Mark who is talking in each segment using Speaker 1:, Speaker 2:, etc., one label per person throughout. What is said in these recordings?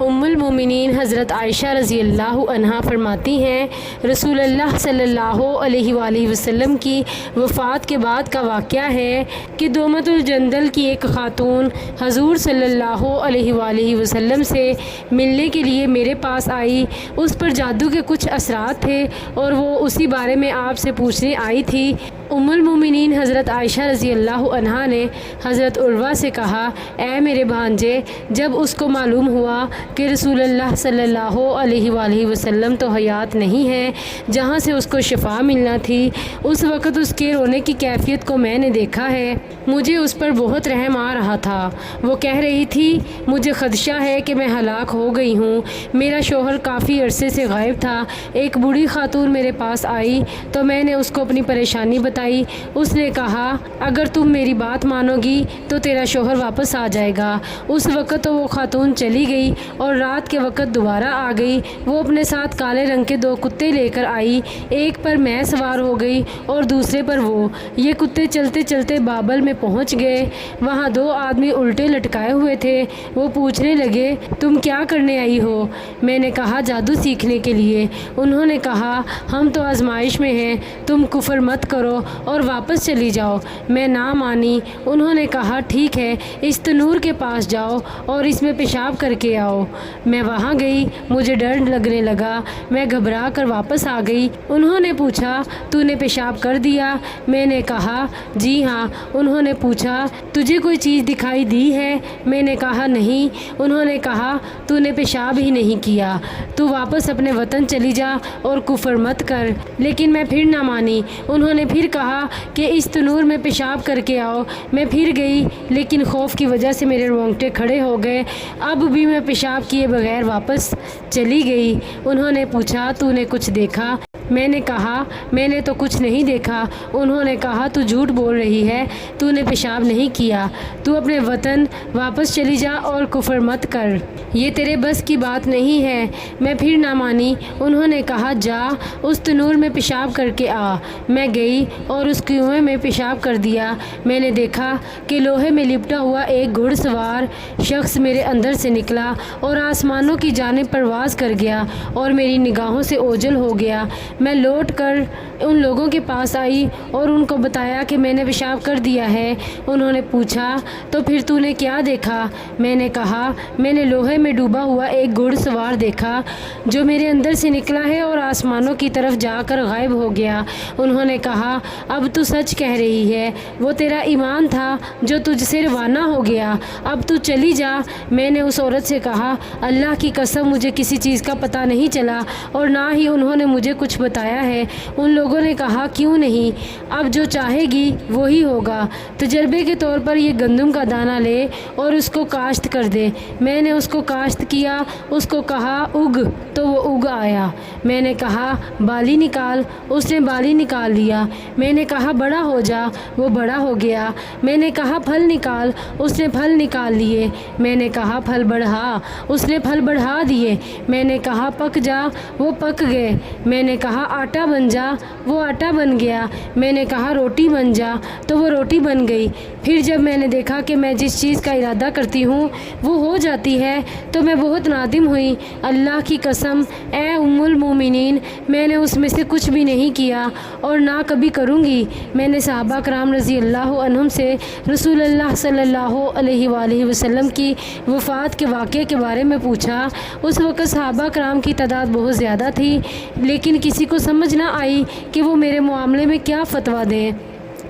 Speaker 1: ام المومنین حضرت عائشہ رضی اللہ عنہا فرماتی ہیں، رسول اللہ صلی اللہ علیہ وآلہ وسلم کی وفات کے بعد کا واقعہ ہے کہ دومت الجندل کی ایک خاتون حضور صلی اللہ علیہ وآلہ وسلم سے ملنے کے لیے میرے پاس آئی۔ اس پر جادو کے کچھ اثرات تھے اور وہ اسی بارے میں آپ سے پوچھنے آئی تھی۔ ام المومنین حضرت عائشہ رضی اللہ عنہا نے حضرت عروہ سے کہا، اے میرے بھانجے، جب اس کو معلوم ہوا کہ رسول اللہ صلی اللہ علیہ وآلہ وسلم تو حیات نہیں ہے جہاں سے اس کو شفا ملنا تھی، اس وقت اس کے رونے کی کیفیت کو میں نے دیکھا ہے، مجھے اس پر بہت رحم آ رہا تھا۔ وہ کہہ رہی تھی، مجھے خدشہ ہے کہ میں ہلاک ہو گئی ہوں، میرا شوہر کافی عرصے سے غائب تھا۔ ایک بوڑھی خاتون میرے پاس آئی تو میں نے اس کو اپنی پریشانی بتائی۔ اس نے کہا، اگر تم میری بات مانو گی تو تیرا شوہر واپس آ جائے گا۔ اس وقت تو وہ خاتون چلی گئی اور رات کے وقت دوبارہ آ گئی۔ وہ اپنے ساتھ کالے رنگ کے 2 کتے لے کر آئی، ایک پر میں سوار ہو گئی اور دوسرے پر وہ۔ یہ کتے چلتے چلتے بابل میں پہنچ گئے، وہاں 2 آدمی الٹے لٹکائے ہوئے تھے۔ وہ پوچھنے لگے، تم کیا کرنے آئی ہو؟ میں نے کہا، جادو سیکھنے کے لیے۔ انہوں نے کہا، ہم تو آزمائش میں ہیں، تم کفر مت کرو اور واپس چلی جاؤ۔ میں نہ مانی۔ انہوں نے کہا، ٹھیک ہے، اس تنور کے پاس جاؤ اور اس میں پیشاب کر کے آؤ۔ میں وہاں گئی، مجھے ڈر لگنے لگا، میں گھبرا کر واپس آ گئی۔ انہوں نے پوچھا، تو نے پیشاب کر دیا؟ میں نے کہا، جی ہاں۔ انہوں نے پوچھا، تجھے کوئی چیز دکھائی دی ہے؟ میں نے کہا، نہیں۔ انہوں نے کہا، تو نے پیشاب ہی نہیں کیا، تو واپس اپنے وطن چلی جا اور کفر مت کر۔ لیکن میں پھر نہ مانی۔ انہوں نے پھر کہا کہ اس تنور میں پیشاب کر کے آؤ۔ میں پھر گئی، لیکن خوف کی وجہ سے میرے رونگٹے کھڑے ہو گئے۔ اب بھی میں پیشاب کیے بغیر واپس چلی گئی۔ انہوں نے پوچھا، تو نے کچھ دیکھا؟ میں نے کہا، میں نے تو کچھ نہیں دیکھا۔ انہوں نے کہا، تو جھوٹ بول رہی ہے، تو نے پیشاب نہیں کیا، تو اپنے وطن واپس چلی جا اور کفر مت کر، یہ تیرے بس کی بات نہیں ہے۔ میں پھر نہ مانی۔ انہوں نے کہا، جا اس تنور میں پیشاب کر کے آ۔ میں گئی اور اس کنویں میں پیشاب کر دیا۔ میں نے دیکھا کہ لوہے میں لپٹا ہوا ایک گھڑ سوار شخص میرے اندر سے نکلا اور آسمانوں کی جانب پرواز کر گیا اور میری نگاہوں سے اوجھل ہو گیا۔ میں لوٹ کر ان لوگوں کے پاس آئی اور ان کو بتایا کہ میں نے پیشاب کر دیا ہے۔ انہوں نے پوچھا، تو پھر تو نے کیا دیکھا؟ میں نے کہا، میں نے لوہے میں ڈوبا ہوا ایک گھڑ سوار دیکھا جو میرے اندر سے نکلا ہے اور آسمانوں کی طرف جا کر غائب ہو گیا۔ انہوں نے کہا، اب تو سچ کہہ رہی ہے، وہ تیرا ایمان تھا جو تجھ سے روانہ ہو گیا، اب تو چلی جا۔ میں نے اس عورت سے کہا، اللہ کی قسم مجھے کسی چیز کا پتہ نہیں چلا اور نہ ہی انہوں نے مجھے کچھ بتایا ہے۔ ان لوگوں نے کہا، کیوں نہیں؟ اب جو چاہے گی وہی ہوگا۔ تجربے کے طور پر یہ گندم کا دانہ لے اور اس کو کاشت کر دے۔ میں نے اس کو کاشت کیا، اس کو کہا، اگ، تو وہ اگ آیا۔ میں نے کہا، بالی نکال، اس نے بالی نکال لیا۔ میں نے کہا، بڑا ہو جا، وہ بڑا ہو گیا۔ میں نے کہا، پھل نکال، اس نے پھل نکال لیے۔ میں نے کہا، پھل بڑھا، اس نے پھل بڑھا دیے۔ میں نے کہا، پک جا، وہ پک گئے۔ میں نے کہا، آٹا بن جا، وہ آٹا بن گیا۔ میں نے کہا، روٹی بن جا، تو وہ روٹی بن گئی۔ پھر جب میں نے دیکھا کہ میں جس چیز کا ارادہ کرتی ہوں وہ ہو جاتی ہے تو میں بہت نادم ہوئی۔ اللہ کی قسم، اے ام المومنین، میں نے اس میں سے کچھ بھی نہیں کیا اور نہ کبھی کروں گی۔ میں نے صحابہ کرام رضی اللہ عنہم سے رسول اللہ صلی اللہ علیہ وآلہ وسلم کی وفات کے واقعے کے بارے میں پوچھا۔ اس وقت صحابہ کرام کی تعداد بہت زیادہ تھی، لیکن کسی کو سمجھ نہ آئی کہ وہ میرے معاملے میں کیا فتویٰ دیں،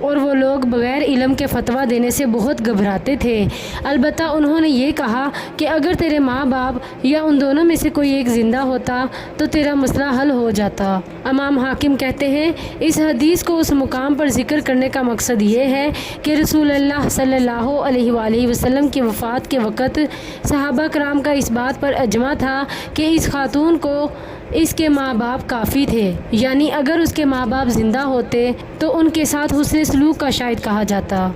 Speaker 1: اور وہ لوگ بغیر علم کے فتویٰ دینے سے بہت گھبراتے تھے۔ البتہ انہوں نے یہ کہا کہ اگر تیرے ماں باپ یا ان دونوں میں سے کوئی ایک زندہ ہوتا تو تیرا مسئلہ حل ہو جاتا۔ امام حاکم کہتے ہیں، اس حدیث کو اس مقام پر ذکر کرنے کا مقصد یہ ہے کہ رسول اللہ صلی اللہ علیہ وآلہ وسلم کی وفات کے وقت صحابہ کرام کا اس بات پر اجماع تھا کہ اس خاتون کو اس کے ماں باپ کافی تھے، یعنی اگر اس کے ماں باپ زندہ ہوتے تو ان کے ساتھ حسن سلوک کا شاہد کہا جاتا۔